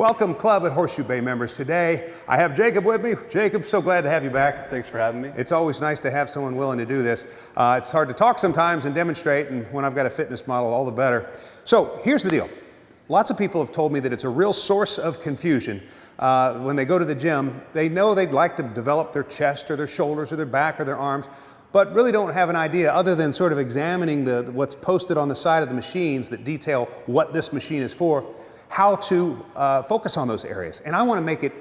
Welcome, Club at Horseshoe Bay members. Today, I have Jacob with me. Jacob, so glad to have you back. Thanks for having me. It's always nice to have someone willing to do this. It's hard to talk sometimes and demonstrate, and when I've got a fitness model, all the better. So here's the deal. Lots of people have told me that it's a real source of confusion. When they go to the gym, they know they'd like to develop their chest or their shoulders or their back or their arms, but really don't have an idea other than sort of examining what's posted on the side of the machines that detail what this machine is for, how to focus on those areas. And I want to make it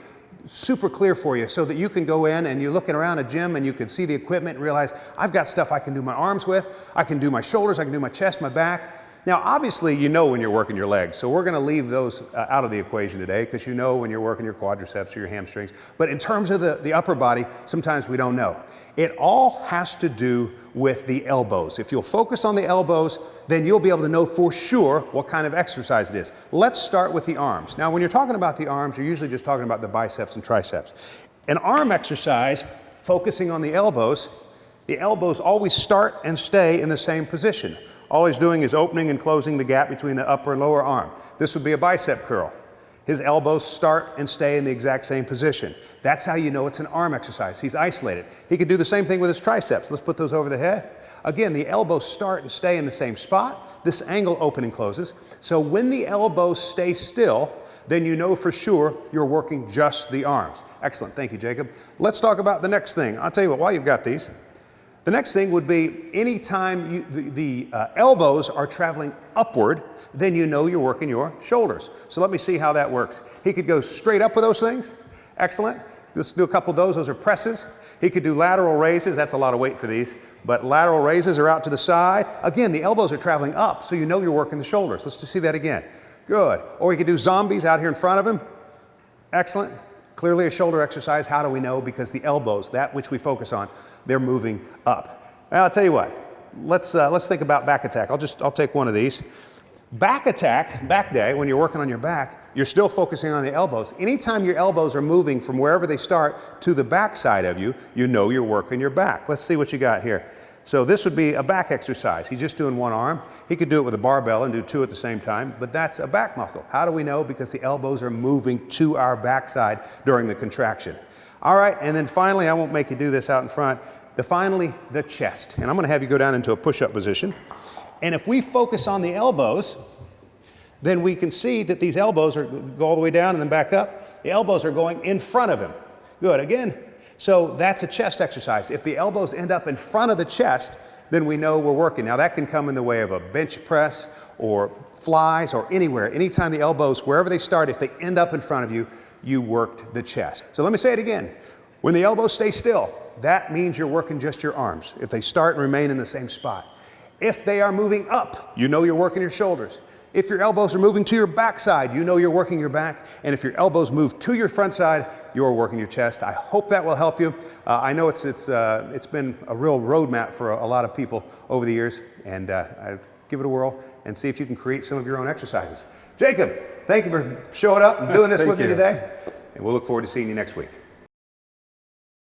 super clear for you so that you can go in and you're looking around a gym and you can see the equipment and realize I've got stuff I can do my arms with, I can do my shoulders, I can do my chest, my back. Now, obviously, you know when you're working your legs, so we're going to leave those out of the equation today because you know when you're working your quadriceps or your hamstrings. But in terms of the upper body, sometimes we don't know. It all has to do with the elbows. If you'll focus on the elbows, then you'll be able to know for sure what kind of exercise it is. Let's start with the arms. Now, when you're talking about the arms, you're usually just talking about the biceps and triceps. An arm exercise, focusing on the elbows always start and stay in the same position. All he's doing is opening and closing the gap between the upper and lower arm. This would be a bicep curl. His elbows start and stay in the exact same position. That's how you know it's an arm exercise. He's isolated. He could do the same thing with his triceps. Let's put those over the head. Again, the elbows start and stay in the same spot. This angle open and closes. So when the elbows stay still, then you know for sure you're working just the arms. Excellent. Thank you, Jacob. Let's talk about the next thing. I'll tell you what, while you've got these, the next thing would be anytime the elbows are traveling upward, then you know you're working your shoulders. So let me see how that works. He could go straight up with those things. Excellent. Let's do a couple of those. Those are presses. He could do lateral raises. That's a lot of weight for these. But lateral raises are out to the side. Again, the elbows are traveling up, so you know you're working the shoulders. Let's just see that again. Good. Or he could do zombies out here in front of him. Excellent. Clearly a shoulder exercise. How do we know? Because the elbows, that which we focus on, they're moving up. Now, I'll tell you what. Let's think about back attack. I'll take one of these. Back attack, back day, when you're working on your back, you're still focusing on the elbows. Anytime your elbows are moving from wherever they start to the back side of you, you know you're working your back. Let's see what you got here. So this would be a back exercise. He's just doing one arm. He could do it with a barbell and do two at the same time, but that's a back muscle. How do we know? Because the elbows are moving to our backside during the contraction. All right, and then finally, I won't make you do this out in front, finally, the chest. And I'm gonna have you go down into a push-up position. And if we focus on the elbows, then we can see that these elbows go all the way down and then back up. The elbows are going in front of him. Good, again. So that's a chest exercise. If the elbows end up in front of the chest, then we know we're working. Now that can come in the way of a bench press or flies or anywhere. Anytime the elbows, wherever they start, if they end up in front of you, you worked the chest. So let me say it again. When the elbows stay still, that means you're working just your arms. If they start and remain in the same spot. If they are moving up, you know you're working your shoulders. If your elbows are moving to your backside, you know you're working your back. And if your elbows move to your front side, you're working your chest. I hope that will help you. I know it's been a real roadmap for a lot of people over the years. And I give it a whirl and see if you can create some of your own exercises. Jacob, thank you for showing up and doing this with me today. And we'll look forward to seeing you next week.